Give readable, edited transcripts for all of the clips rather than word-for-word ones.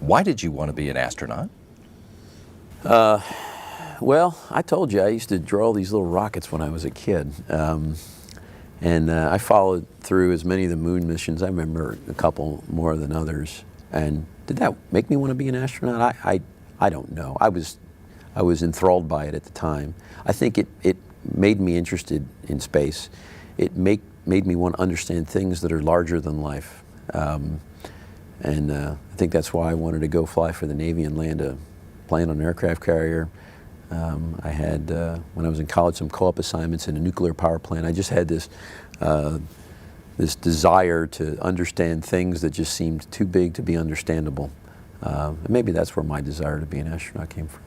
Why did you want to be an astronaut? Well, I told you I used to draw these little rockets when I was a kid. And I followed through as many of the moon missions. I remember a couple more than others. And did that make me want to be an astronaut? I don't know. I was enthralled by it at the time. I think it made me interested in space. It made me want to understand things that are larger than life. I think that's why I wanted to go fly for the Navy and land a plane on an aircraft carrier. I had, when I was in college, some co-op assignments in a nuclear power plant. I just had this desire to understand things that just seemed too big to be understandable. Maybe that's where my desire to be an astronaut came from.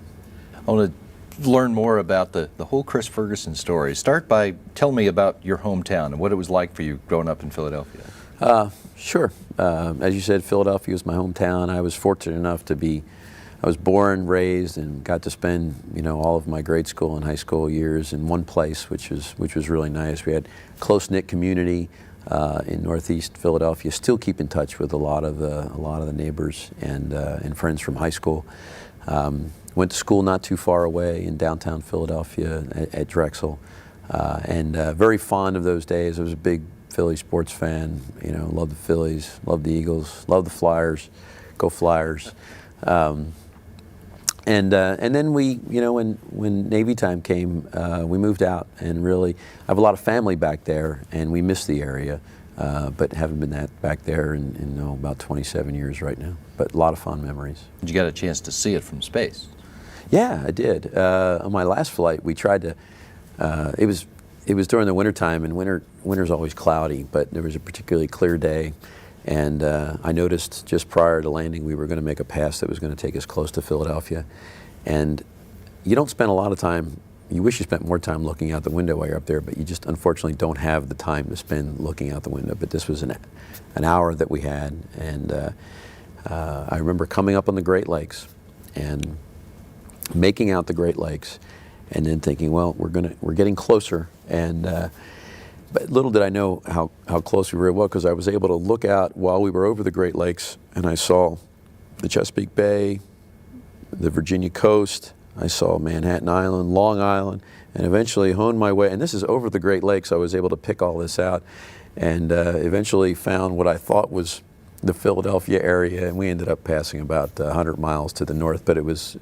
I want to learn more about the whole Chris Ferguson story. Start by telling me about your hometown and what it was like for you growing up in Philadelphia. Sure. As you said, Philadelphia was my hometown. I was fortunate enough to be, I was born, raised, and got to spend, all of my grade school and high school years in one place, which was really nice. We had a close-knit community in Northeast Philadelphia. Still keep in touch with a lot of the neighbors and friends from high school. Went to school not too far away in downtown Philadelphia at Drexel, and very fond of those days. I was a big Philly sports fan. Loved the Phillies, loved the Eagles, loved the Flyers. Go Flyers! And then we, when Navy time came, we moved out, and really, I have a lot of family back there, and we miss the area, but haven't been back there in about 27 years right now. But a lot of fond memories. Did you get a chance to see it from space? Yeah, I did. On my last flight, we tried to. It was during the wintertime, and winter's always cloudy, but there was a particularly clear day. And I noticed just prior to landing we were going to make a pass that was going to take us close to Philadelphia. And you don't spend a lot of time, you wish you spent more time looking out the window while you're up there, but you just unfortunately don't have the time to spend looking out the window. But this was an hour that we had, and I remember coming up on the Great Lakes and making out the Great Lakes, and then thinking, well, we're getting closer. And but little did I know how close we were, because I was able to look out while we were over the Great Lakes, and I saw the Chesapeake Bay, the Virginia coast, I saw Manhattan Island, Long Island, and eventually honed my way, and this is over the Great Lakes. I was able to pick all this out, and eventually found what I thought was the Philadelphia area, and we ended up passing about 100 miles to the north, but it was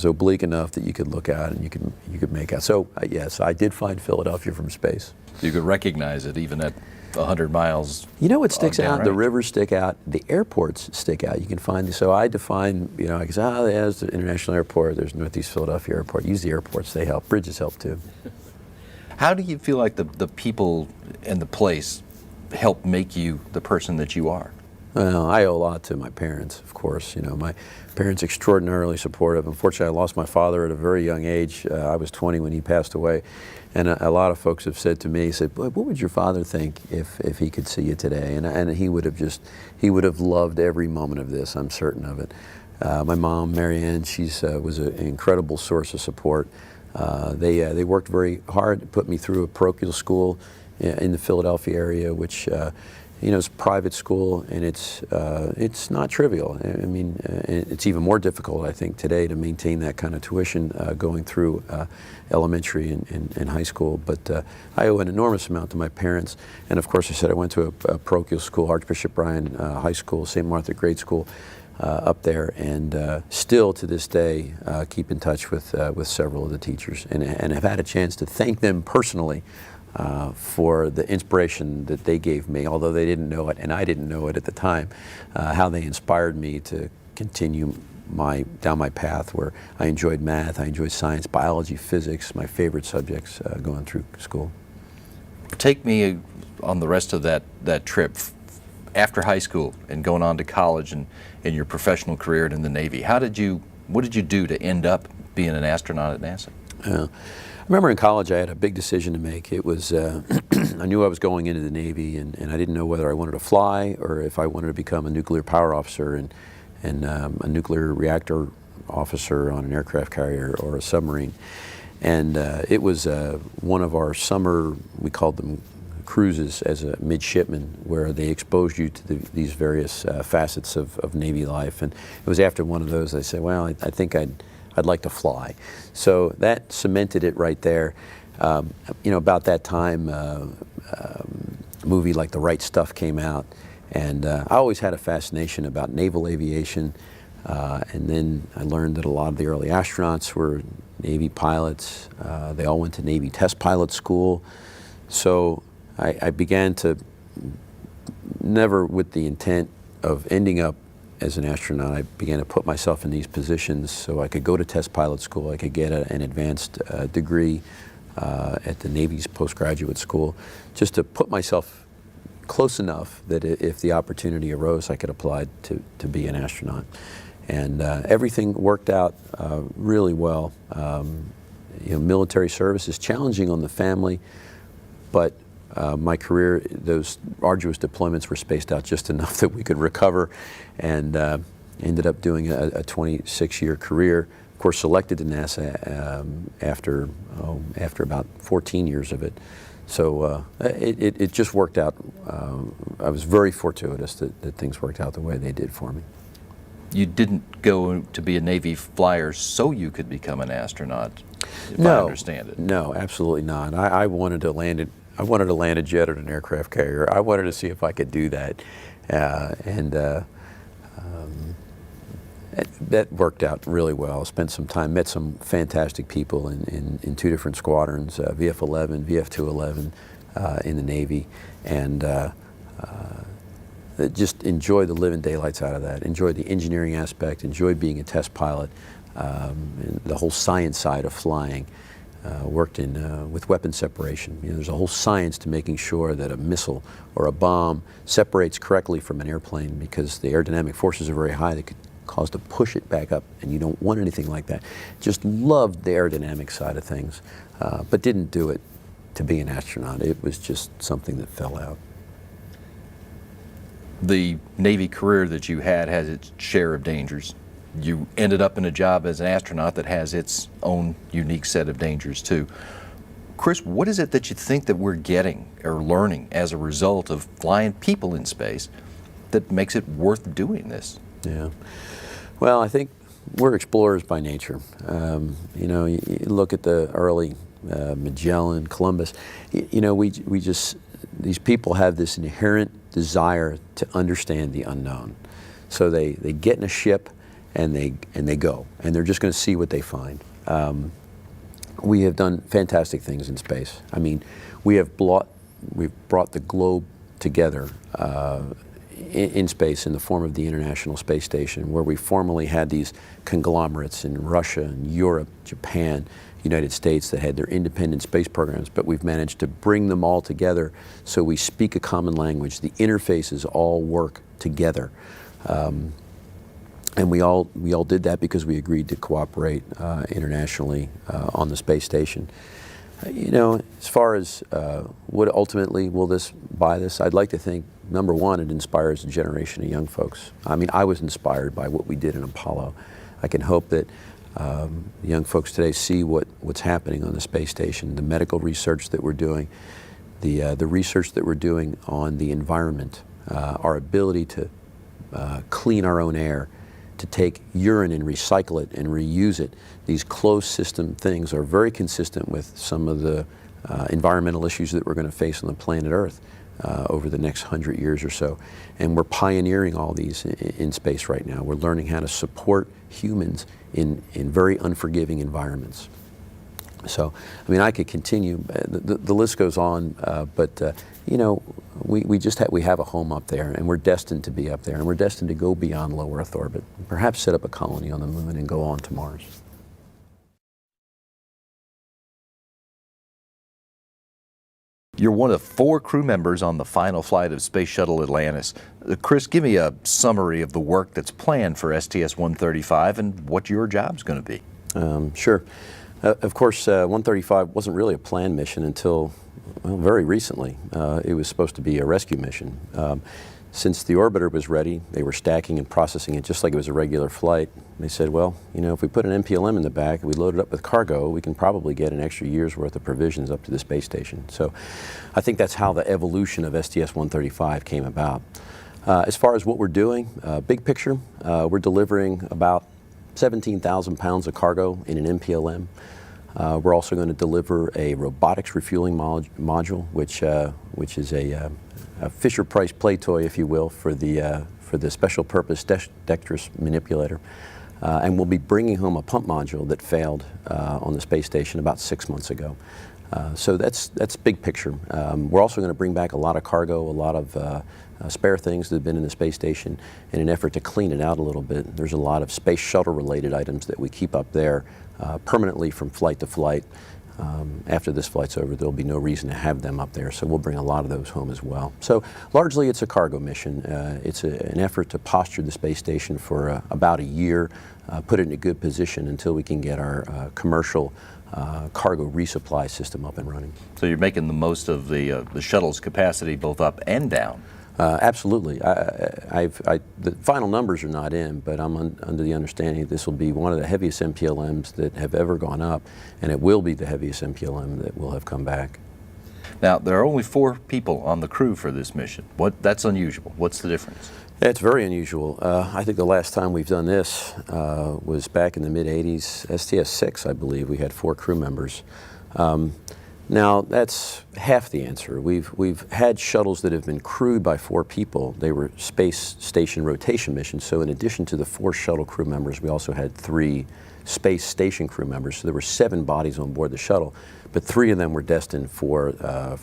oblique enough that you could look out and you could make out. So yes, I did find Philadelphia from space. You could recognize it even at 100 miles. What sticks out? The rivers stick out. The airports stick out. You can find. So I define. I can say, there's the International Airport. There's Northeast Philadelphia Airport. Use the airports. They help. Bridges help too. How do you feel like the people and the place help make you the person that you are? Well, I owe a lot to my parents, of course. My parents extraordinarily supportive. Unfortunately, I lost my father at a very young age. I was 20 when he passed away, and a lot of folks have said to me, "Boy, what would your father think if he could see you today?" And he would have loved every moment of this. I'm certain of it. My mom, Mary Ann, was an incredible source of support. They worked very hard to put me through a parochial school in the Philadelphia area, which. It's a private school, and it's not trivial. I mean, it's even more difficult, I think, today to maintain that kind of tuition going through elementary and high school. But I owe an enormous amount to my parents. And of course, I said I went to a parochial school, Archbishop Bryan High School, St. Martha Grade School up there, and still to this day keep in touch with several of the teachers, and have had a chance to thank them personally for the inspiration that they gave me, although they didn't know it, and I didn't know it at the time, how they inspired me to continue down my path where I enjoyed math, I enjoyed science, biology, physics, my favorite subjects going through school. Take me on the rest of that trip after high school and going on to college and in your professional career and in the Navy. What did you do to end up being an astronaut at NASA? I remember in college I had a big decision to make. It was, I knew I was going into the Navy, and I didn't know whether I wanted to fly or if I wanted to become a nuclear power officer and a nuclear reactor officer on an aircraft carrier or a submarine. And it was one of our summer, we called them cruises as a midshipman where they exposed you to these various facets of Navy life. And it was after one of those I said, well, I think I'd like to fly. So that cemented it right there. About that time, a movie like The Right Stuff came out, and I always had a fascination about naval aviation. And then I learned that a lot of the early astronauts were Navy pilots. They all went to Navy test pilot school. So I began to, never with the intent of ending up as an astronaut, I began to put myself in these positions so I could go to test pilot school, I could get an advanced degree at the Navy's postgraduate school, just to put myself close enough that if the opportunity arose, I could apply to be an astronaut. And everything worked out really well. Military service is challenging on the family, but my career, those arduous deployments were spaced out just enough that we could recover, and ended up doing a 26-year career. Of course, selected to NASA after about 14 years of it. So it just worked out. I was very fortuitous that things worked out the way they did for me. You didn't go to be a Navy flyer so you could become an astronaut, if I No, understand it. no, absolutely not. I wanted to land it. I wanted to land a jet at an aircraft carrier. I wanted to see if I could do that, that worked out really well. Spent some time, met some fantastic people in two different squadrons, VF-11, VF-211 in the Navy, and just enjoyed the living daylights out of that. Enjoyed the engineering aspect, enjoyed being a test pilot, and the whole science side of flying. Worked with weapon separation. There's a whole science to making sure that a missile or a bomb separates correctly from an airplane, because the aerodynamic forces are very high that could cause to push it back up, and you don't want anything like that. Just loved the aerodynamic side of things, but didn't do it to be an astronaut. It was just something that fell out. The Navy career that you had has its share of dangers. You ended up in a job as an astronaut that has its own unique set of dangers too. Chris, what is it that you think that we're getting or learning as a result of flying people in space that makes it worth doing this? Yeah. Well, I think we're explorers by nature. You look at the early Magellan, Columbus. We just, these people have this inherent desire to understand the unknown. So they get in a ship and they go, and they're just going to see what they find. We have done fantastic things in space. I mean, we've brought the globe together in space in the form of the International Space Station, where we formerly had these conglomerates in Russia and Europe, Japan, United States that had their independent space programs, but we've managed to bring them all together so we speak a common language. The interfaces all work together. And we all did that because we agreed to cooperate internationally on the space station. As far as what ultimately will this buy this, I'd like to think, number one, it inspires a generation of young folks. I mean, I was inspired by what we did in Apollo. I can hope that young folks today see what's happening on the space station, the medical research that we're doing, the research that we're doing on the environment, our ability to clean our own air, to take urine and recycle it and reuse it. These closed system things are very consistent with some of the environmental issues that we're going to face on the planet Earth over the next 100 years or so. And we're pioneering all these in space right now. We're learning how to support humans in very unforgiving environments. So, I mean, I could continue. The list goes on, but we have a home up there, and we're destined to be up there, and we're destined to go beyond low Earth orbit, perhaps set up a colony on the moon and go on to Mars. You're one of 4 crew members on the final flight of Space Shuttle Atlantis. Chris, give me a summary of the work that's planned for STS-135 and what your job's going to be. Sure. Of course, 135 wasn't really a planned mission until, well, very recently. It was supposed to be a rescue mission. Since the orbiter was ready, they were stacking and processing it just like it was a regular flight. They said, well, you know, if we put an MPLM in the back and we load it up with cargo, we can probably get an extra year's worth of provisions up to the space station. So I think that's how the evolution of STS-135 came about. As far as what we're doing, big picture, we're delivering about 17,000 pounds of cargo in an MPLM. We're also going to deliver a robotics refueling module, which is a Fisher-Price play toy, if you will, for the special purpose dexterous manipulator. And we'll be bringing home a pump module that failed on the space station about 6 months ago. So that's big picture. We're also going to bring back a lot of cargo, a lot of spare things that have been in the space station in an effort to clean it out a little bit. There's a lot of space shuttle related items that we keep up there permanently from flight to flight. After this flight's over, there'll be no reason to have them up there, so we'll bring a lot of those home as well. So largely it's a cargo mission. It's an effort to posture the space station for about a year, put it in a good position until we can get our commercial cargo resupply system up and running. So you're making the most of the shuttle's capacity both up and down. Absolutely. The final numbers are not in, but I'm under the understanding this will be one of the heaviest MPLMs that have ever gone up, and it will be the heaviest MPLM that will have come back. Now, there are only 4 people on the crew for this mission. That's unusual. What's the difference? It's very unusual. I think the last time we've done this was back in the mid-'80s, STS-6, I believe. We had 4 crew members. Now, that's half the answer. We've had shuttles that have been crewed by 4 people. They were space station rotation missions, so in addition to the 4 shuttle crew members, we also had 3 space station crew members. So there were 7 bodies on board the shuttle, but 3 of them were destined for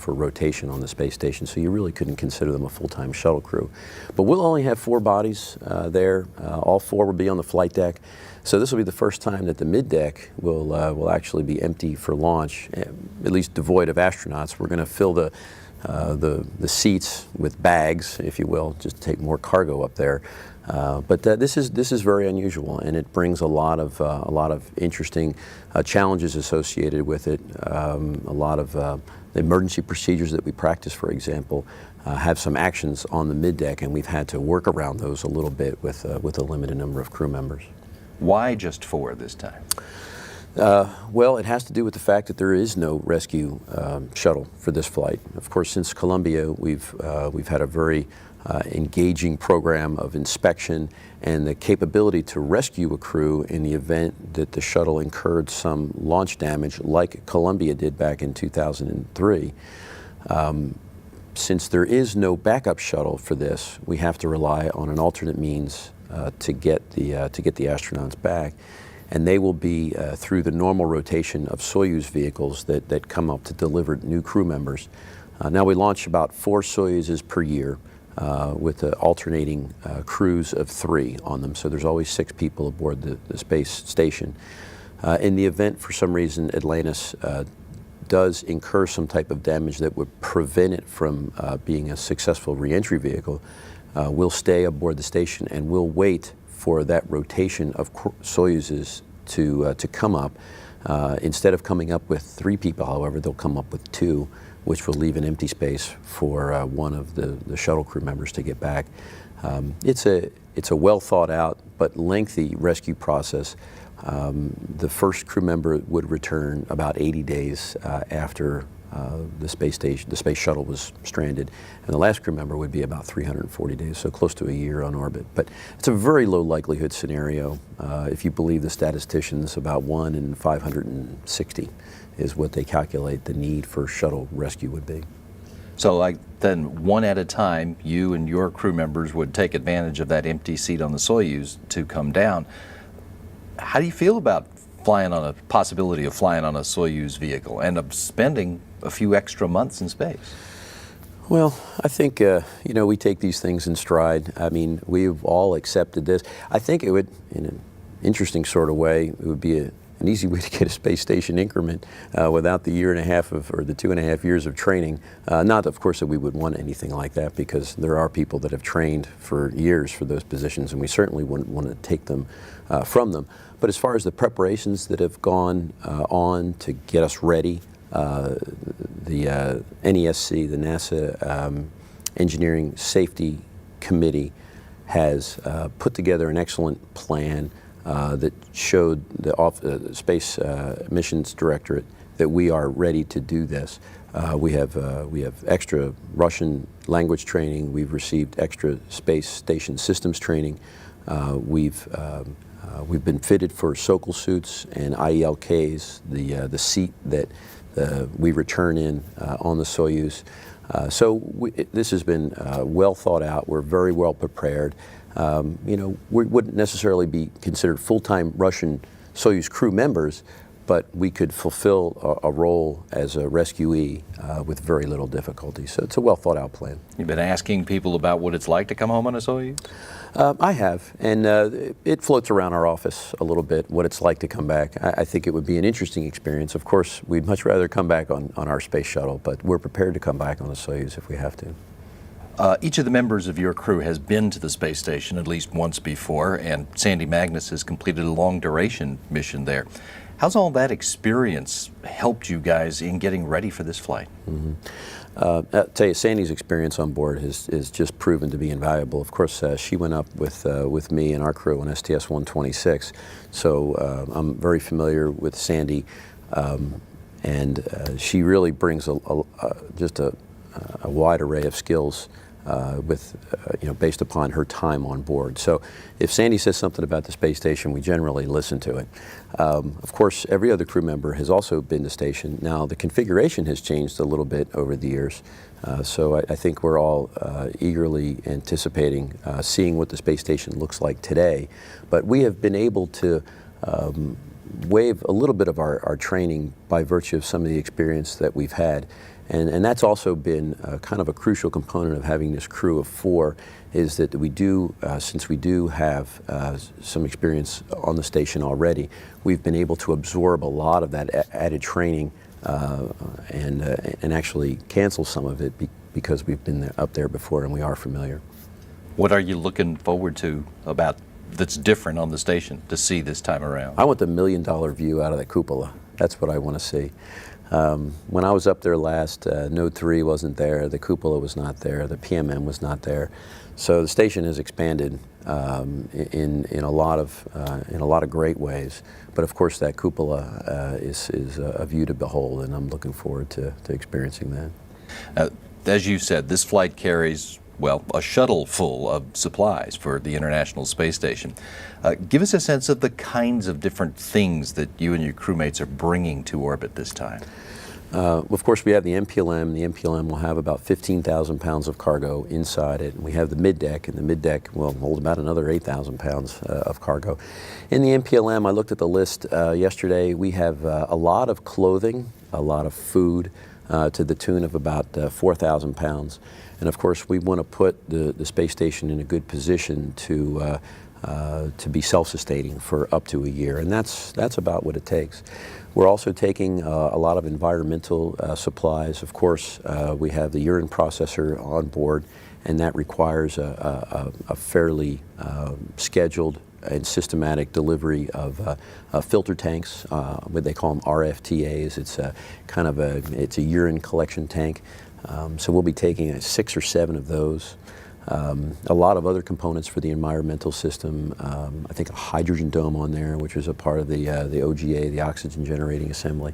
rotation on the space station, so you really couldn't consider them a full-time shuttle crew. But we'll only have 4 bodies there. All 4 will be on the flight deck. So this will be the first time that the mid-deck will actually be empty for launch, at least devoid of astronauts. We're going to fill the seats with bags, if you will, just to take more cargo up there. But this is very unusual, and it brings a lot of interesting challenges associated with it. A lot of the emergency procedures that we practice, for example, have some actions on the mid-deck, and we've had to work around those a little bit with a limited number of crew members. Why just 4 this time? Well, it has to do with the fact that there is no rescue shuttle for this flight. Of course, since Columbia, we've had a very engaging program of inspection and the capability to rescue a crew in the event that the shuttle incurred some launch damage like Columbia did back in 2003. Since there is no backup shuttle for this, we have to rely on an alternate means to get the astronauts back, and they will be through the normal rotation of Soyuz vehicles that come up to deliver new crew members. Now we launch about 4 Soyuzes per year with alternating crews of 3 on them, so there's always 6 people aboard the space station. In the event, for some reason, Atlantis does incur some type of damage that would prevent it from being a successful reentry vehicle, we'll stay aboard the station and we'll wait for that rotation of Soyuzes to come up. Instead of coming up with 3 people, however, they'll come up with 2, which will leave an empty space for one of the shuttle crew members to get back. It's a well thought out but lengthy rescue process. The first crew member would return about 80 days after the space shuttle was stranded, and the last crew member would be about 340 days, so close to a year on orbit. But it's a very low likelihood scenario. If you believe the statisticians, about 1 in 560 is what they calculate the need for shuttle rescue would be. So then one at a time, you and your crew members would take advantage of that empty seat on the Soyuz to come down. How do you feel about possibility of flying on a Soyuz vehicle and of spending a few extra months in space? Well, I think, we take these things in stride. I mean, we've all accepted this. I think it would, in an interesting sort of way, it would be an easy way to get a space station increment without the 1.5 or the 2.5 years of training. Not, of course, that we would want anything like that, because there are people that have trained for years for those positions, and we certainly wouldn't want to take them from them. But as far as the preparations that have gone on to get us ready, the NESC, the NASA Engineering Safety committee has put together an excellent plan that showed the Space Missions Directorate that we are ready to do this. We have extra Russian language training. We've received extra space station systems training. We've been fitted for Sokol suits and IELKs, the seat that we return in on the Soyuz. This has been well thought out. We're very well prepared. We wouldn't necessarily be considered full-time Russian Soyuz crew members, but we could fulfill a role as a rescuee with very little difficulty. So it's a well thought out plan. You've been asking people about what it's like to come home on a Soyuz? I have, and it floats around our office a little bit, what it's like to come back. I think it would be an interesting experience. Of course, we'd much rather come back on our space shuttle, but we're prepared to come back on the Soyuz if we have to. Each of the members of your crew has been to the space station at least once before, and Sandy Magnus has completed a long-duration mission there. How's all that experience helped you guys in getting ready for this flight? Mm-hmm. I'll tell you, Sandy's experience on board has just proven to be invaluable. Of course, she went up with me and our crew on STS 126, so I'm very familiar with Sandy, and she really brings just a wide array of skills based upon her time on board. So if Sandy says something about the space station, we generally listen to it. Of course, every other crew member has also been to station. Now, the configuration has changed a little bit over the years, so I think we're all eagerly anticipating seeing what the space station looks like today. But we have been able to waive a little bit of our training by virtue of some of the experience that we've had. And that's also been kind of a crucial component of having this crew of 4, is that we do, since we do have some experience on the station already, we've been able to absorb a lot of that added training and actually cancel some of it because we've been up there before and we are familiar. What are you looking forward to about that's different on the station to see this time around? I want the $1 million view out of the cupola. That's what I want to see. When I was up there last, Node 3 wasn't there, the cupola was not there, the PMM was not there. So the station has expanded in a lot of great ways. But of course, that cupola is a view to behold, and I'm looking forward to experiencing that. As you said, this flight carries, well, a shuttle full of supplies for the International Space Station. Give us a sense of the kinds of different things that you and your crewmates are bringing to orbit this time. Of course, we have the MPLM. The MPLM will have about 15,000 pounds of cargo inside it. And we have the middeck, and the middeck will hold about another 8,000 pounds of cargo. In the MPLM, I looked at the list yesterday. We have a lot of clothing, a lot of food, to the tune of about 4,000 pounds. And of course, we want to put the space station in a good position to be self-sustaining for up to a year, and that's about what it takes. We're also taking a lot of environmental supplies. Of course, we have the urine processor on board, and that requires a fairly scheduled and systematic delivery of filter tanks. What they call them RFTAs. It's a urine collection tank. So we'll be taking 6 or 7 of those. A lot of other components for the environmental system. I think a hydrogen dome on there, which is a part of the OGA, the oxygen generating assembly.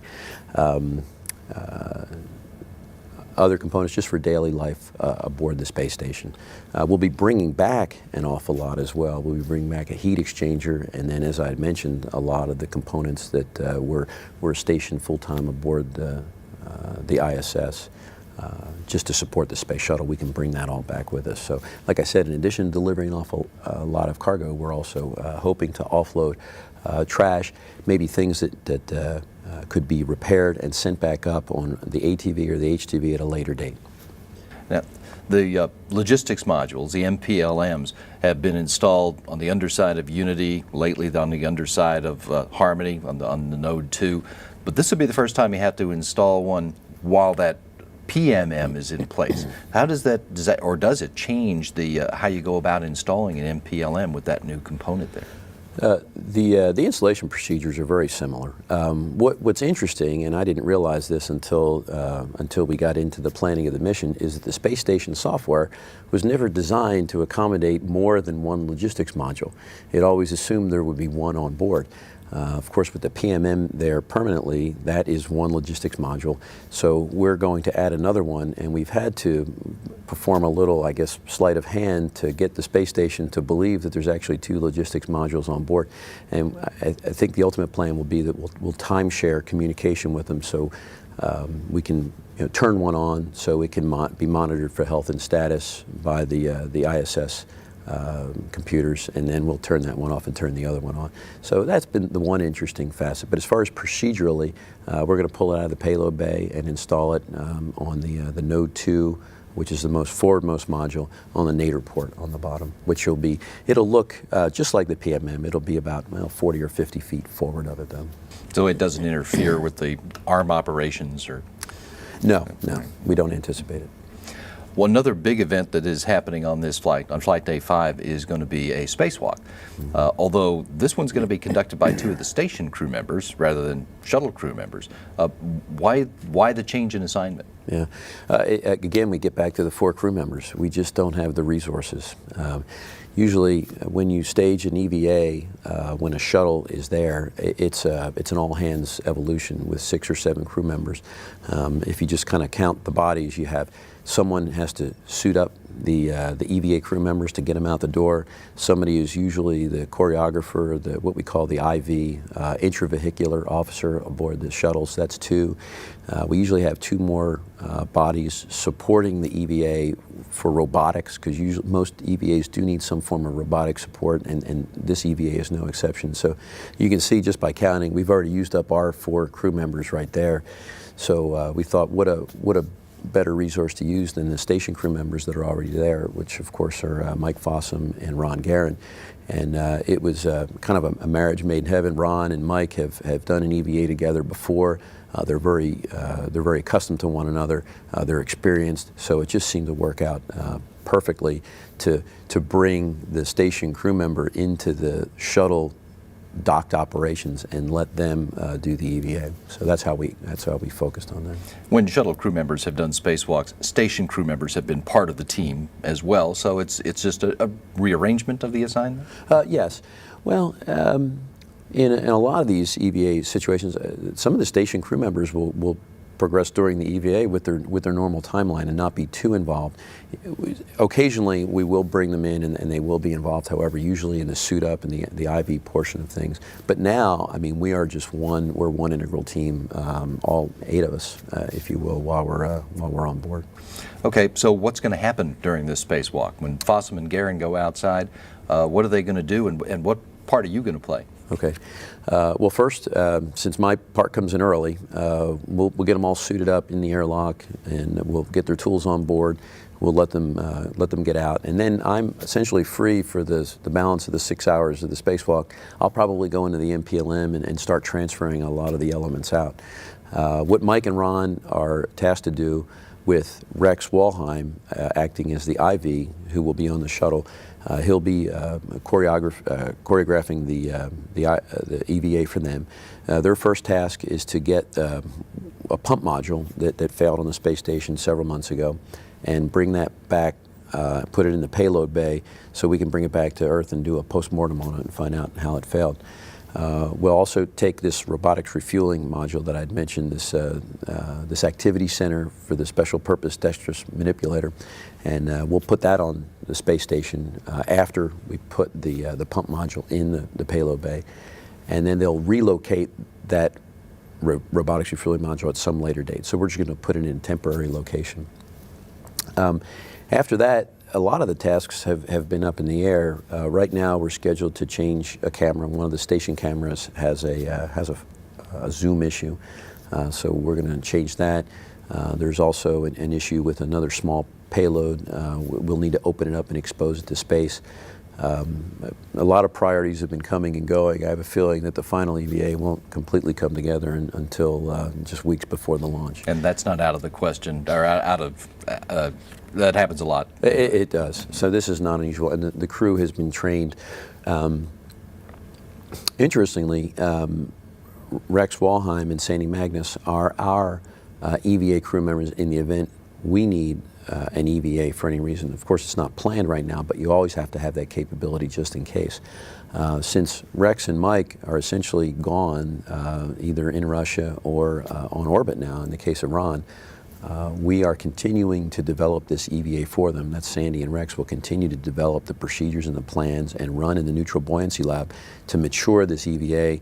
Other components just for daily life aboard the space station. We'll be bringing back an awful lot as well. We'll be bringing back a heat exchanger, and then, as I had mentioned, a lot of the components that were stationed full-time aboard the ISS. Just to support the space shuttle, we can bring that all back with us. So, like I said, in addition to delivering an awful lot of cargo, we're also hoping to offload trash, maybe things that could be repaired and sent back up on the ATV or the HTV at a later date. Now, the logistics modules, the MPLMs, have been installed on the underside of Unity, lately on the underside of Harmony, on the Node 2. But this would be the first time you have to install one while that PMM is in place. How does that change the how you go about installing an MPLM with that new component there? The installation procedures are very similar. What's interesting, and I didn't realize this until we got into the planning of the mission, is that the space station software was never designed to accommodate more than one logistics module. It always assumed there would be one on board. Of course, with the PMM there permanently, that is one logistics module. So we're going to add another one, and we've had to perform a little, I guess, sleight of hand to get the space station to believe that there's actually two logistics modules on board. And I think the ultimate plan will be that we'll timeshare communication with them, so we can turn one on so it can be monitored for health and status by the ISS computers, and then we'll turn that one off and turn the other one on. So that's been the one interesting facet. But as far as procedurally, we're going to pull it out of the payload bay and install it on the Node 2, which is the most forwardmost module, on the nadir port on the bottom, which it'll look just like the PMM. It'll be about 40 or 50 feet forward of it, though. So it doesn't interfere with the arm operations, or? No, we don't anticipate it. Well, another big event that is happening on this flight, on Flight Day 5, is going to be a spacewalk. Although this one's going to be conducted by two of the station crew members rather than shuttle crew members. Why the change in assignment? Yeah. Again, we get back to the 4 crew members. We just don't have the resources. Usually, when you stage an EVA, when a shuttle is there, it's an all-hands evolution with 6 or 7 crew members. If you just kind of count the bodies, you have someone has to suit up the EVA crew members to get them out the door. Somebody is usually the choreographer, what we call the IV, intravehicular officer aboard the shuttles. That's 2. We usually have 2 more bodies supporting the EVA for robotics, because most EVAs do need some form of robotic support, and this EVA is no exception. So you can see just by counting, we've already used up our 4 crew members right there. So we thought, what a better resource to use than the station crew members that are already there, which of course are Mike Fossum and Ron Guerin. And it was kind of a marriage made in heaven. Ron and Mike have done an EVA together before. They're very accustomed to one another. They're experienced, so it just seemed to work out perfectly to bring the station crew member into the shuttle docked operations and let them do the EVA. So that's how we focused on that. When shuttle crew members have done spacewalks, station crew members have been part of the team as well. So it's just a rearrangement of the assignment. Yes. Well, in a lot of these EVA situations, some of the station crew members will progress during the EVA with their normal timeline and not be too involved. Occasionally we will bring them in and they will be involved, however, usually in the suit up and the IV portion of things. But now, I mean, we're one integral team, all 8 of us, if you will, while we're on board. Okay, so what's going to happen during this spacewalk? When Fossum and Guerin go outside, what are they going to do, and what part are you going to play? Okay. Well, first, since my part comes in early, we'll get them all suited up in the airlock, and we'll get their tools on board. We'll let them get out, and then I'm essentially free for the balance of the 6 hours of the spacewalk. I'll probably go into the MPLM and start transferring a lot of the elements out. What Mike and Ron are tasked to do, with Rex Walheim acting as the IV, who will be on the shuttle. He'll be choreographing the EVA for them. Their first task is to get a pump module that failed on the space station several months ago and bring that back, put it in the payload bay so we can bring it back to Earth and do a post-mortem on it and find out how it failed. We'll also take this robotics refueling module that I'd mentioned, this activity center for the special purpose dexterous manipulator, and we'll put that on the space station after we put the pump module in the payload bay, and then they'll relocate that robotics refueling module at some later date. So we're just going to put it in a temporary location. After that, a lot of the tasks have been up in the air. Right now, we're scheduled to change a camera. One of the station cameras has a zoom issue, so we're going to change that. There's also an issue with another small payload. We'll need to open it up and expose it to space. A lot of priorities have been coming and going. I have a feeling that the final EVA won't completely come together until just weeks before the launch. And that's not out of the question, or out of, that happens a lot. It does. So this is not unusual. And the crew has been trained Interestingly, Rex Walheim and Sandy Magnus are our EVA crew members in the event we need an EVA for any reason. Of course, it's not planned right now, but you always have to have that capability just in case. Since Rex and Mike are essentially gone, either in Russia or on orbit now, in the case of Ron, we are continuing to develop this EVA for them. That's Sandy and Rex will continue to develop the procedures and the plans and run in the neutral buoyancy lab to mature this EVA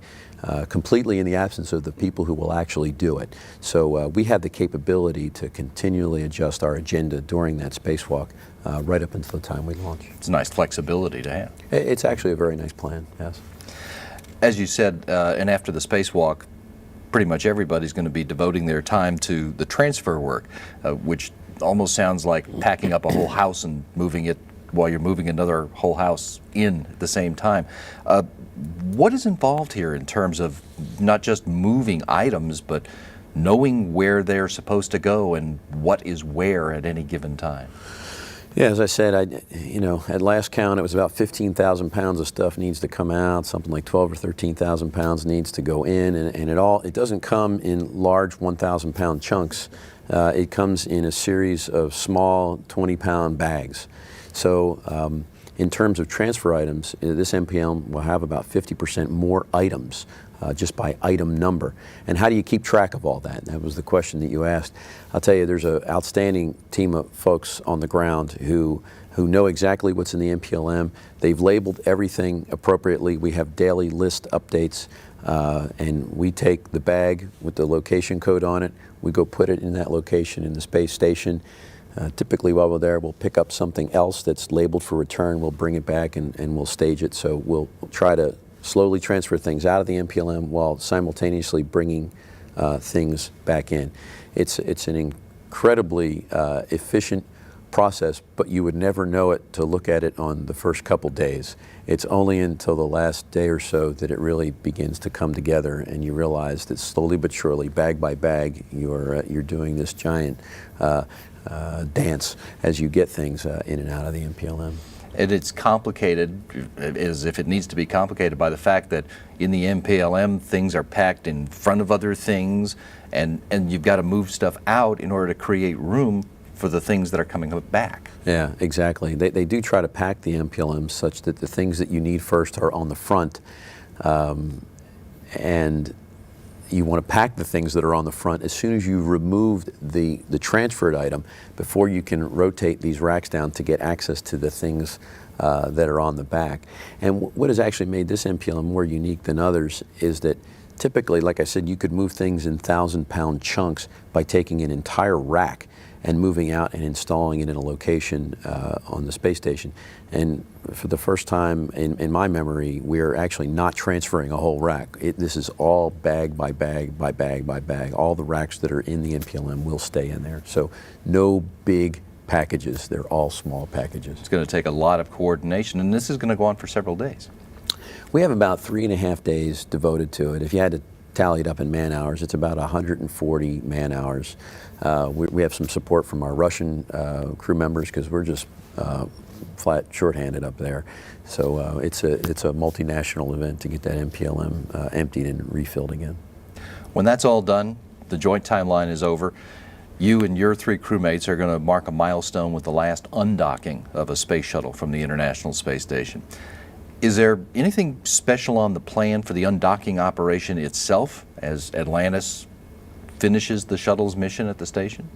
completely in the absence of the people who will actually do it. So we have the capability to continually adjust our agenda during that spacewalk right up until the time we launch. It's a nice flexibility to have. It's actually a very nice plan, yes. As you said, and after the spacewalk, pretty much everybody's going to be devoting their time to the transfer work, which almost sounds like packing up a whole house and moving it while you're moving another whole house in at the same time. What is involved here in terms of not just moving items, but knowing where they're supposed to go and what is where at any given time? Yeah, as I said, at last count, it was about 15,000 pounds of stuff needs to come out. Something like 12 or 13,000 pounds needs to go in, and it doesn't come in large 1,000-pound chunks. It comes in a series of small 20-pound bags. So in terms of transfer items, this MPLM will have about 50% more items just by item number. And how do you keep track of all that? That was the question that you asked. I'll tell you, there's an outstanding team of folks on the ground who know exactly what's in the MPLM. They've labeled everything appropriately. We have daily list updates, and we take the bag with the location code on it. We go put it in that location in the space station. Typically while we're there, we'll pick up something else that's labeled for return. We'll bring it back and we'll stage it. So we'll try to slowly transfer things out of the MPLM while simultaneously bringing things back in. It's an incredibly efficient process, but you would never know it to look at it on the first couple days. It's only until the last day or so that it really begins to come together, and you realize that slowly but surely, bag by bag, you're doing this giant dance as you get things in and out of the MPLM. And it's complicated, as if it needs to be complicated by the fact that in the MPLM things are packed in front of other things, and you've got to move stuff out in order to create room for the things that are coming back. Yeah, exactly. They do try to pack the MPLM such that the things that you need first are on the front, and you want to pack the things that are on the front as soon as you've removed the transferred item before you can rotate these racks down to get access to the things that are on the back. And what has actually made this MPLM more unique than others is that typically, like I said, you could move things in 1,000-pound chunks by taking an entire rack and moving out and installing it in a location on the space station. And for the first time in my memory, we're actually not transferring a whole rack. This is all bag by bag by bag by bag. All the racks that are in the MPLM will stay in there. So no big packages, they're all small packages. It's going to take a lot of coordination, and this is going to go on for several days. We have about 3.5 days devoted to it. If you had to tally it up in man hours, it's about 140 man hours. We have some support from our Russian crew members because we're just flat shorthanded up there. So it's a multinational event to get that MPLM emptied and refilled again. When that's all done, the joint timeline is over. You and your 3 crewmates are going to mark a milestone with the last undocking of a space shuttle from the International Space Station. Is there anything special on the plan for the undocking operation itself as Atlantis finishes the shuttle's mission at the station?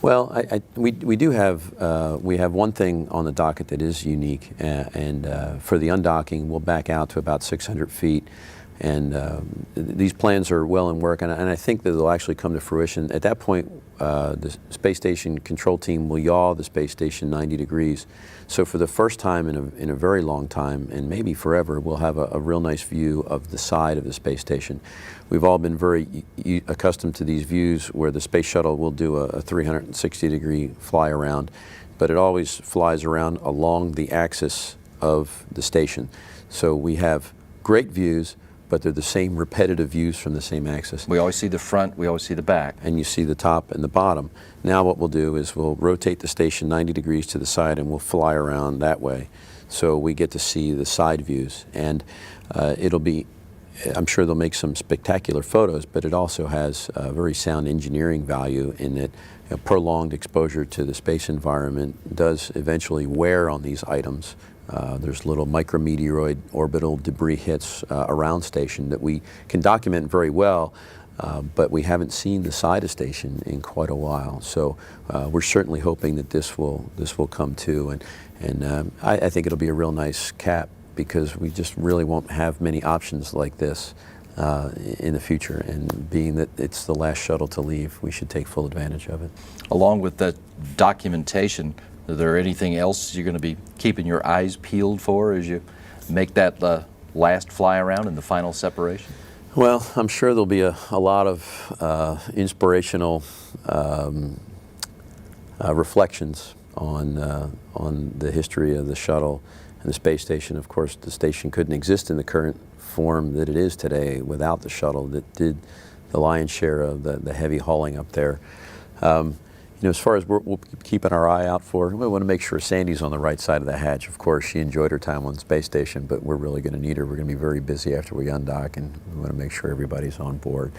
Well, we do have we have one thing on the docket that is unique, and for the undocking, we'll back out to about 600 feet, and these plans are well in work, and I think that they'll actually come to fruition. At that point, the space station control team will yaw the space station 90 degrees. So for the first time in a very long time, and maybe forever, we'll have a real nice view of the side of the space station. We've all been very accustomed to these views where the space shuttle will do a 360-degree fly around, but it always flies around along the axis of the station. So we have great views, but they're the same repetitive views from the same axis. We always see the front, we always see the back. And you see the top and the bottom. Now what we'll do is we'll rotate the station 90 degrees to the side and we'll fly around that way. so we get to see the side views, and it'll be, I'm sure they'll make some spectacular photos, but it also has very sound engineering value in that prolonged exposure to the space environment does eventually wear on these items. There's little micrometeoroid orbital debris hits around station that we can document very well, but we haven't seen the side of station in quite a while. So we're certainly hoping that this will come too, and I think it'll be a real nice cap, because we just really won't have many options like this in the future, and being that it's the last shuttle to leave, we should take full advantage of it. Along with that documentation, is there anything else you're going to be keeping your eyes peeled for as you make that last fly around in the final separation? Well, I'm sure there'll be a lot of inspirational reflections on the history of the shuttle and the space station. Of course, the station couldn't exist in the current form that it is today without the shuttle that did the lion's share of the heavy hauling up there. As far as we'll keep keeping our eye out for, we want to make sure Sandy's on the right side of the hatch. Of course, she enjoyed her time on the space station, but we're really going to need her. We're going to be very busy after we undock, and we want to make sure everybody's on board.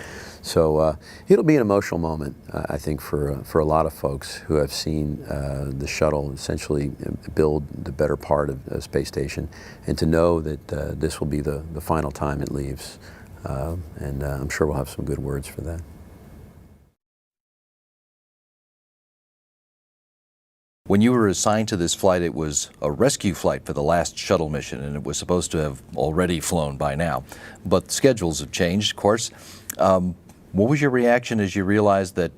So it'll be an emotional moment, I think, for a lot of folks who have seen the shuttle essentially build the better part of a space station, and to know that this will be the final time it leaves. And I'm sure we'll have some good words for that. When you were assigned to this flight, it was a rescue flight for the last shuttle mission, and it was supposed to have already flown by now. But schedules have changed, of course. What was your reaction as you realized that,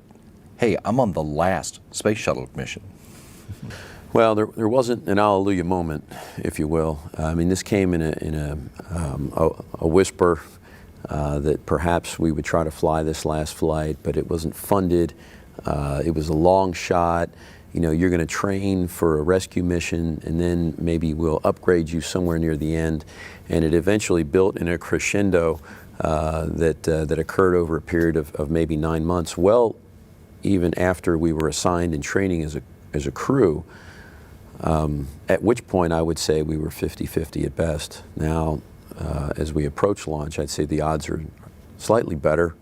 hey, I'm on the last space shuttle mission? Well, there wasn't an hallelujah moment, if you will. I mean, this came in a whisper that perhaps we would try to fly this last flight, but it wasn't funded. It was a long shot. You're going to train for a rescue mission, and then maybe we'll upgrade you somewhere near the end. And it eventually built in a crescendo that occurred over a period of maybe 9 months, well, even after we were assigned in training as a crew, at which point I would say we were 50-50 at best. Now, as we approach launch, I'd say the odds are slightly better,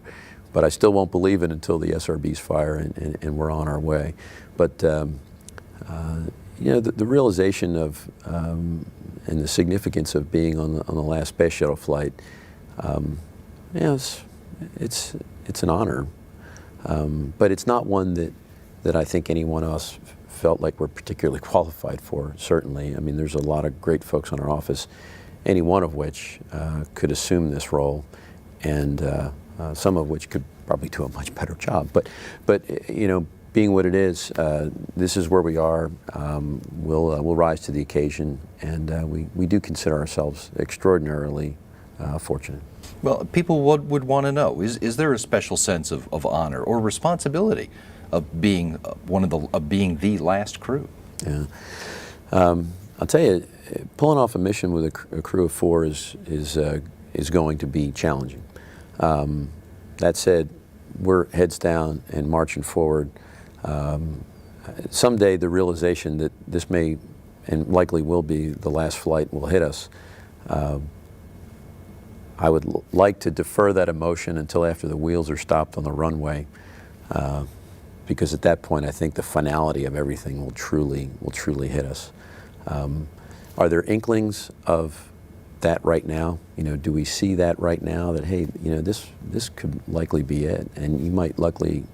but I still won't believe it until the SRBs fire and we're on our way. But the realization of and the significance of being on the last space shuttle flight, it's an honor, but it's not one that I think anyone else felt like we're particularly qualified for. Certainly, I mean, there's a lot of great folks on our office, any one of which could assume this role, and some of which could probably do a much better job. But being what it is, this is where we are. We'll rise to the occasion, and we do consider ourselves extraordinarily fortunate. Well, people would want to know, is there a special sense of honor or responsibility of being being the last crew? Yeah, I'll tell you, pulling off a mission with a crew of 4 is going to be challenging. That said, we're heads down and marching forward. Someday the realization that this may and likely will be the last flight will hit us. I would like to defer that emotion until after the wheels are stopped on the runway, because at that point I think the finality of everything will truly hit us. Are there inklings of that right now? Do we see that right now, that hey, this could likely be it, and you might luckily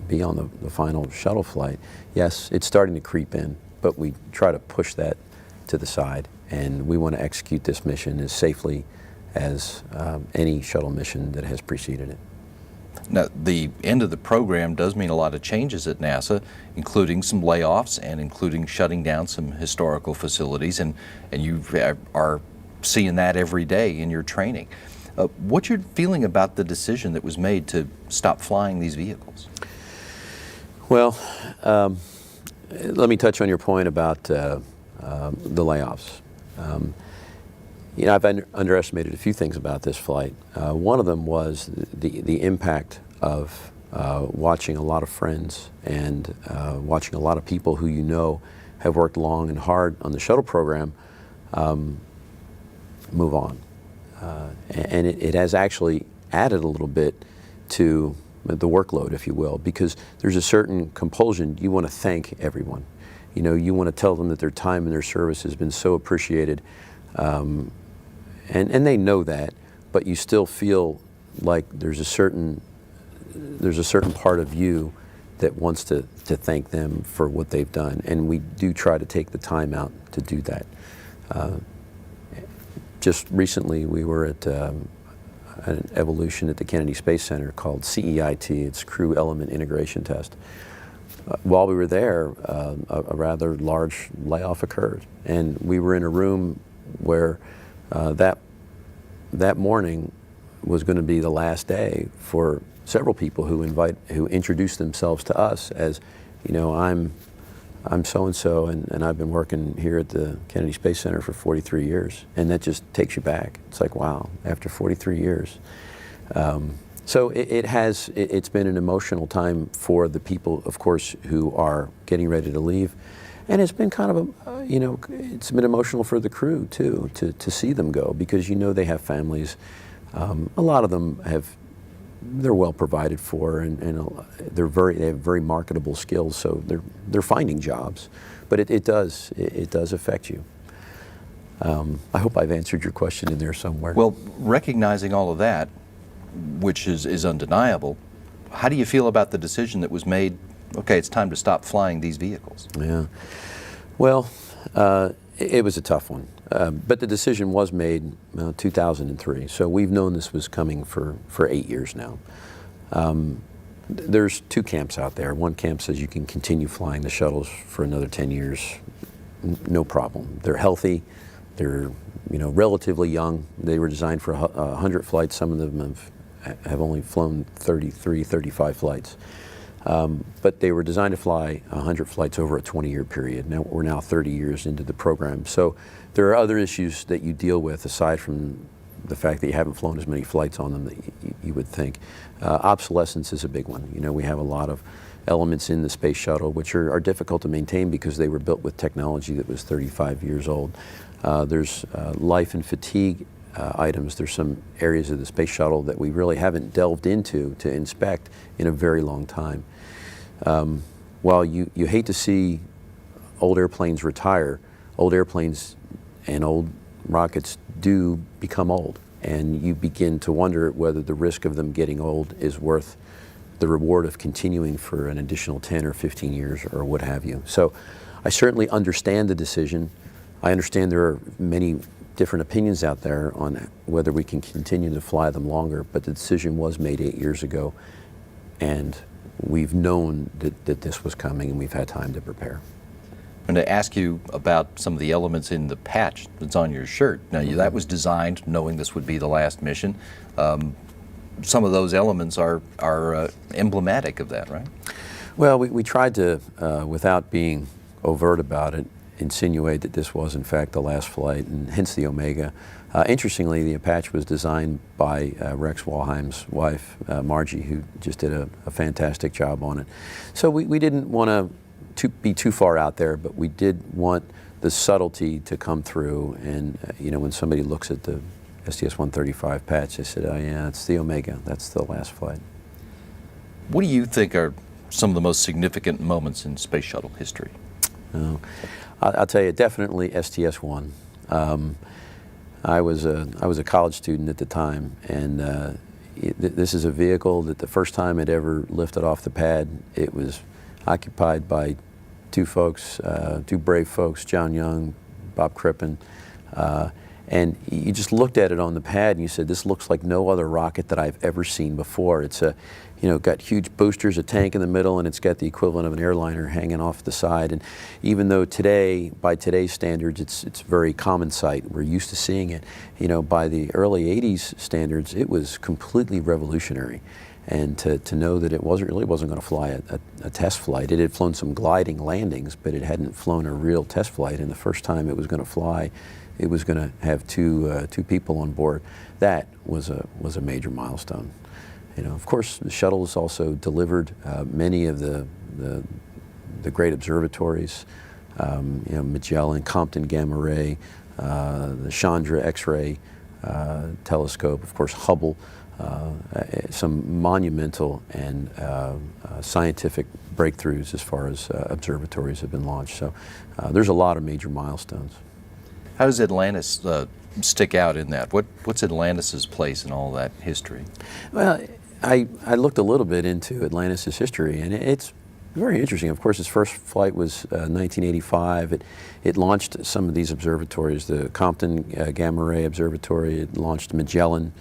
be on the final shuttle flight? Yes, it's starting to creep in, but we try to push that to the side, and we want to execute this mission as safely as any shuttle mission that has preceded it. Now, the end of the program does mean a lot of changes at NASA, including some layoffs and including shutting down some historical facilities, and you are seeing that every day in your training. What's your feeling about the decision that was made to stop flying these vehicles? Well, let me touch on your point about the layoffs. I've underestimated a few things about this flight. One of them was the impact of watching a lot of friends and watching a lot of people who have worked long and hard on the shuttle program move on. And it has actually added a little bit to the workload, if you will, because there's a certain compulsion. You want to thank everyone. You know, you want to tell them that their time and their service has been so appreciated. And they know that, but you still feel like there's a certain part of you that wants to thank them for what they've done. And we do try to take the time out to do that. Just recently, we were at an evolution at the Kennedy Space Center called CEIT. It's Crew Element Integration Test. While we were there, a rather large layoff occurred, and we were in a room where that morning was going to be the last day for several people who introduced themselves to us as, you know, I'm so and so, and I've been working here at the Kennedy Space Center for 43 years, and that just takes you back. It's like, wow, after 43 years. So it's been an emotional time for the people, of course, who are getting ready to leave, and it's been kind of it's been emotional for the crew too to see them go, because you know they have families. A lot of them they're well provided for, and they have very marketable skills, so they're finding jobs, but it does affect you. I hope I've answered your question in there somewhere. Well, recognizing all of that, which is undeniable, how do you feel about the decision that was made? Okay, it's time to stop flying these vehicles. Yeah, well, it was a tough one, but the decision was made 2003. So we've known this was coming for 8 years now. There's two camps out there. One camp says you can continue flying the shuttles for another 10 years, no problem. They're healthy. They're relatively young. They were designed for 100 flights. Some of them have only flown 33, 35 flights. But they were designed to fly 100 flights over a 20-year period. Now we're 30 years into the program. So there are other issues that you deal with aside from the fact that you haven't flown as many flights on them that you would think. Obsolescence is a big one. We have a lot of elements in the space shuttle which are difficult to maintain because they were built with technology that was 35 years old. There's life and fatigue items. There's some areas of the space shuttle that we really haven't delved into to inspect in a very long time. While you hate to see old airplanes retire, old airplanes and old rockets do become old, and you begin to wonder whether the risk of them getting old is worth the reward of continuing for an additional 10 or 15 years or what have you. So I certainly understand the decision. I understand there are many different opinions out there on whether we can continue to fly them longer, but the decision was made 8 years ago, and we've known that this was coming, and we've had time to prepare. I'm going to ask you about some of the elements in the patch that's on your shirt. Now, that was designed knowing this would be the last mission. Some of those elements are emblematic of that, right? Well, we tried to, without being overt about it, insinuate that this was in fact the last flight, and hence the Omega. Interestingly, the Apache was designed by Rex Walheim's wife, Margie, who just did a fantastic job on it. So we didn't want to be too far out there, but we did want the subtlety to come through. And when somebody looks at the STS 135 patch, they said, "Oh yeah, it's the Omega. That's the last flight." What do you think are some of the most significant moments in space shuttle history? I'll tell you, definitely STS-1. I was a college student at the time, and this is a vehicle that the first time it ever lifted off the pad, it was occupied by two brave folks, John Young, Bob Crippen, and you just looked at it on the pad and you said, this looks like no other rocket that I've ever seen before. It's got huge boosters, a tank in the middle, and it's got the equivalent of an airliner hanging off the side. And even though today, by today's standards, it's very common sight, we're used to seeing it, by the early 80s standards, it was completely revolutionary. And to know that it really wasn't going to fly a test flight. It had flown some gliding landings, but it hadn't flown a real test flight. And the first time it was going to fly, it was going to have two people on board. That was a major milestone. Of course, the shuttle has also delivered many of the great observatories. Magellan, Compton Gamma Ray, the Chandra X-ray telescope, of course Hubble, some monumental and scientific breakthroughs as far as observatories have been launched. So there's a lot of major milestones. How does Atlantis stick out in that? What's Atlantis's place in all that history? Well, I looked a little bit into Atlantis's history, and it's very interesting. Of course, its first flight was 1985. It launched some of these observatories, the Compton Gamma Ray Observatory. It launched Magellan.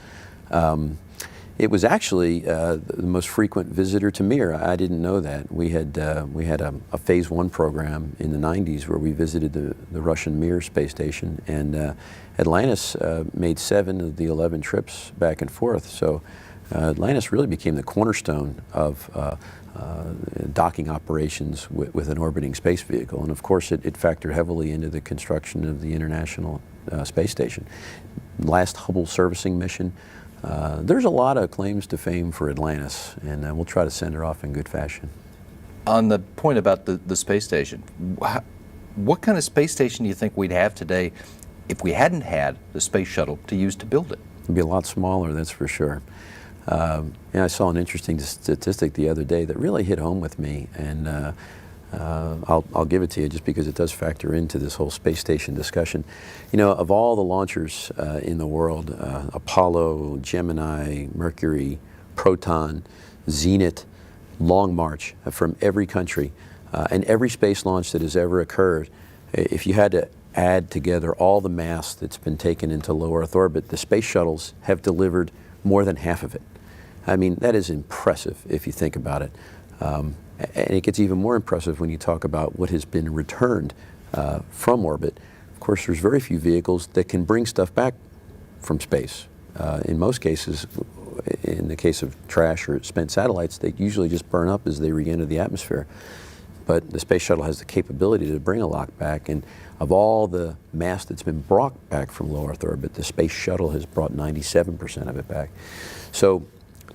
It was actually the most frequent visitor to Mir. I didn't know that. We had a Phase 1 program in the 90s where we visited the Russian Mir space station, and Atlantis made 7 of the 11 trips back and forth. So Atlantis really became the cornerstone of docking operations with an orbiting space vehicle. And of course it factored heavily into the construction of the International Space Station. Last Hubble servicing mission. There's a lot of claims to fame for Atlantis, and we'll try to send her off in good fashion. On the point about the space station, what kind of space station do you think we'd have today if we hadn't had the space shuttle to use to build it? It'd be a lot smaller, that's for sure. I saw an interesting statistic the other day that really hit home with me, and I'll give it to you just because it does factor into this whole space station discussion. You know, of all the launchers in the world, Apollo, Gemini, Mercury, Proton, Zenit, Long March, from every country, and every space launch that has ever occurred, if you had to add together all the mass that's been taken into low Earth orbit, the space shuttles have delivered more than half of it. I mean, that is impressive if you think about it. And it gets even more impressive when you talk about what has been returned from orbit. Of course, there's very few vehicles that can bring stuff back from space. In most cases, in the case of trash or spent satellites, they usually just burn up as they re-enter the atmosphere. But the space shuttle has the capability to bring a lot back, and of all the mass that's been brought back from low Earth orbit, the space shuttle has brought 97% of it back. So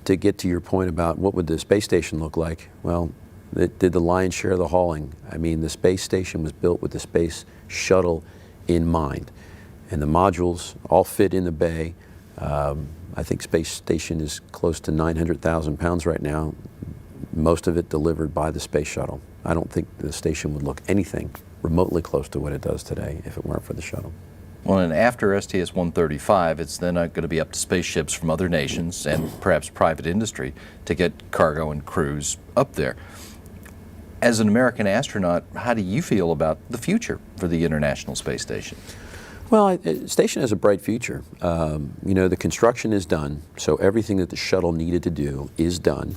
to get to your point about what would the space station look like, well, it did the lion's share of the hauling. I mean, the space station was built with the space shuttle in mind, and the modules all fit in the bay. I think space station is close to 900,000 pounds right now, most of it delivered by the space shuttle. I don't think the station would look anything remotely close to what it does today if it weren't for the shuttle. Well, and after STS-135, it's then going to be up to spaceships from other nations and perhaps private industry to get cargo and crews up there. As an American astronaut, how do you feel about the future for the International Space Station? Well, the station has a bright future. You know, the construction is done, so everything that the shuttle needed to do is done.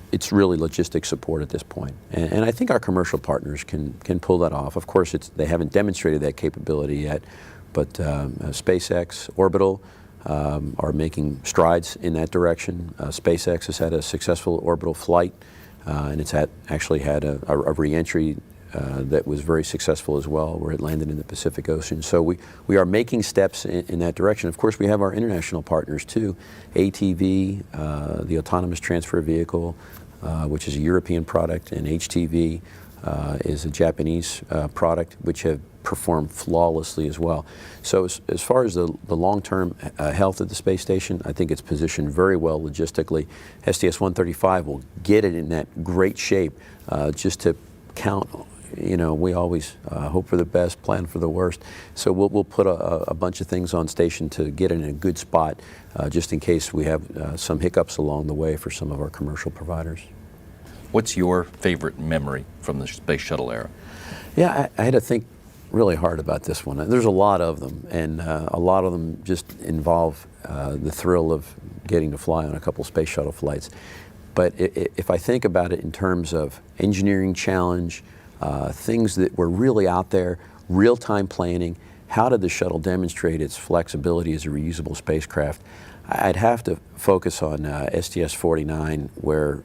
It's really logistics support at this point. And I think our commercial partners can pull that off. Of course, they haven't demonstrated that capability yet, but SpaceX, Orbital are making strides in that direction. SpaceX has had a successful orbital flight, and it's actually had a re-entry that was very successful as well, where it landed in the Pacific Ocean. So we are making steps in that direction. Of course, we have our international partners too. ATV, the Autonomous Transfer Vehicle, which is a European product, and HTV is a Japanese product, which have performed flawlessly as well. So as far as the long-term health of the space station, I think it's positioned very well logistically. STS-135 will get it in that great shape. Just to count, you know, we always hope for the best, plan for the worst. So we'll put a bunch of things on station to get it in a good spot, just in case we have some hiccups along the way for some of our commercial providers. What's your favorite memory from the space shuttle era? Yeah, I had to think really hard about this one. There's a lot of them, and a lot of them just involve the thrill of getting to fly on a couple space shuttle flights. But if I think about it in terms of engineering challenge, things that were really out there, real-time planning, how did the shuttle demonstrate its flexibility as a reusable spacecraft? I'd have to focus on STS-49, where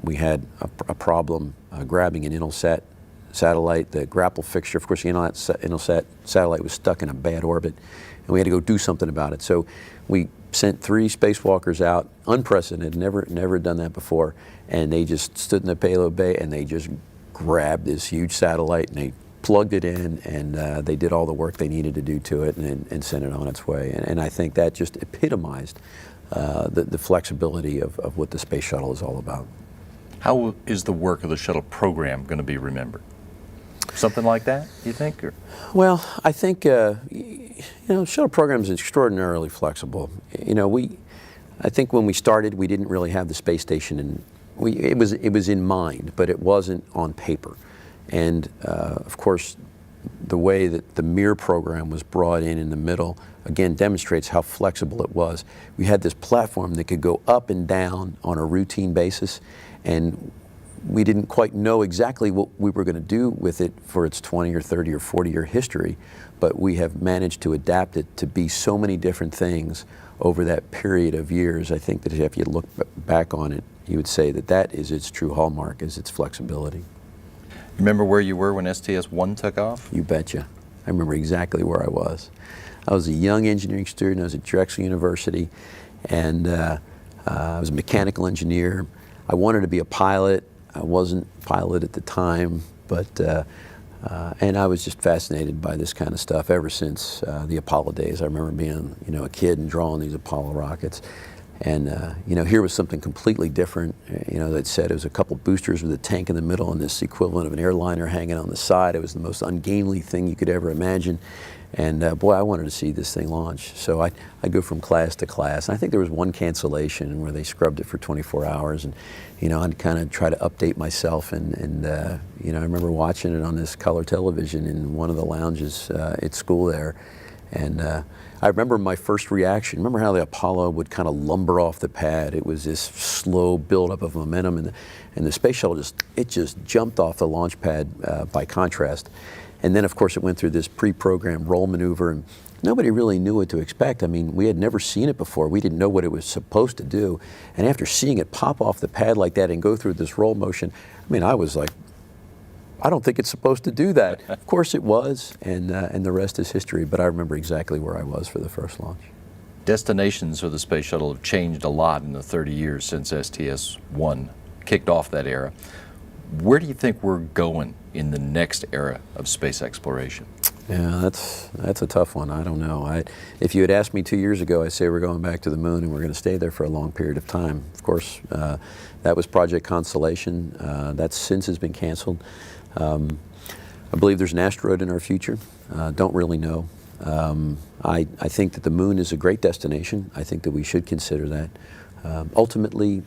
we had a problem grabbing an Intelsat satellite. The grapple fixture, of course, the Intelsat satellite was stuck in a bad orbit, and we had to go do something about it. So we sent 3 spacewalkers out, unprecedented, never done that before, and they just stood in the payload bay and they just grabbed this huge satellite and they plugged it in, and they did all the work they needed to do to it and sent it on its way. And I think that just epitomized the flexibility of what the space shuttle is all about. How is the work of the shuttle program going to be remembered? Something like that, you think? Or? Well, I think shuttle program is extraordinarily flexible. I think when we started, we didn't really have the space station, and it was in mind, but it wasn't on paper. And of course, the way that the Mir program was brought in the middle, again, demonstrates how flexible it was. We had this platform that could go up and down on a routine basis, and we didn't quite know exactly what we were going to do with it for its 20 or 30 or 40-year history, but we have managed to adapt it to be so many different things over that period of years. I think that if you look back on it, you would say that that is its true hallmark, is its flexibility. Remember where you were when STS-1 took off? You betcha. I remember exactly where I was. I was a young engineering student. I was at Drexel University, and I was a mechanical engineer. I wanted to be a pilot. I wasn't a pilot at the time, but and I was just fascinated by this kind of stuff ever since the Apollo days. I remember being, a kid and drawing these Apollo rockets. And here was something completely different. That said, it was a couple boosters with a tank in the middle and this equivalent of an airliner hanging on the side. It was the most ungainly thing you could ever imagine. And boy, I wanted to see this thing launch. So I'd go from class to class. And I think there was one cancellation where they scrubbed it for 24 hours. And I'd kind of try to update myself. And I remember watching it on this color television in one of the lounges at school there. And I remember my first reaction. Remember how the Apollo would kind of lumber off the pad? It was this slow buildup of momentum, and the space shuttle just jumped off the launch pad by contrast. And then, of course, it went through this pre-programmed roll maneuver, and nobody really knew what to expect. I mean, we had never seen it before. We didn't know what it was supposed to do. And after seeing it pop off the pad like that and go through this roll motion, I was like, I don't think it's supposed to do that. Of course it was, and the rest is history, but I remember exactly where I was for the first launch. Destinations for the space shuttle have changed a lot in the 30 years since STS-1 kicked off that era. Where do you think we're going in the next era of space exploration? Yeah, that's a tough one. I don't know. If you had asked me 2 years ago, I'd say we're going back to the moon and we're going to stay there for a long period of time. Of course, that was Project Constellation. That since has been canceled. I believe there's an asteroid in our future. Don't really know. I think that the moon is a great destination. I think that we should consider that. Ultimately,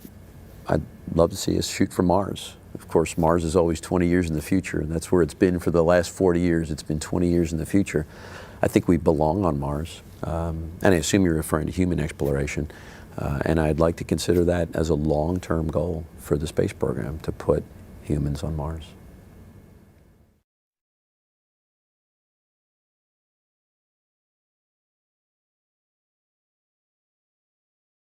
I'd love to see us shoot for Mars. Of course, Mars is always 20 years in the future, and that's where it's been for the last 40 years. It's been 20 years in the future. I think we belong on Mars, and I assume you're referring to human exploration, and I'd like to consider that as a long-term goal for the space program, to put humans on Mars.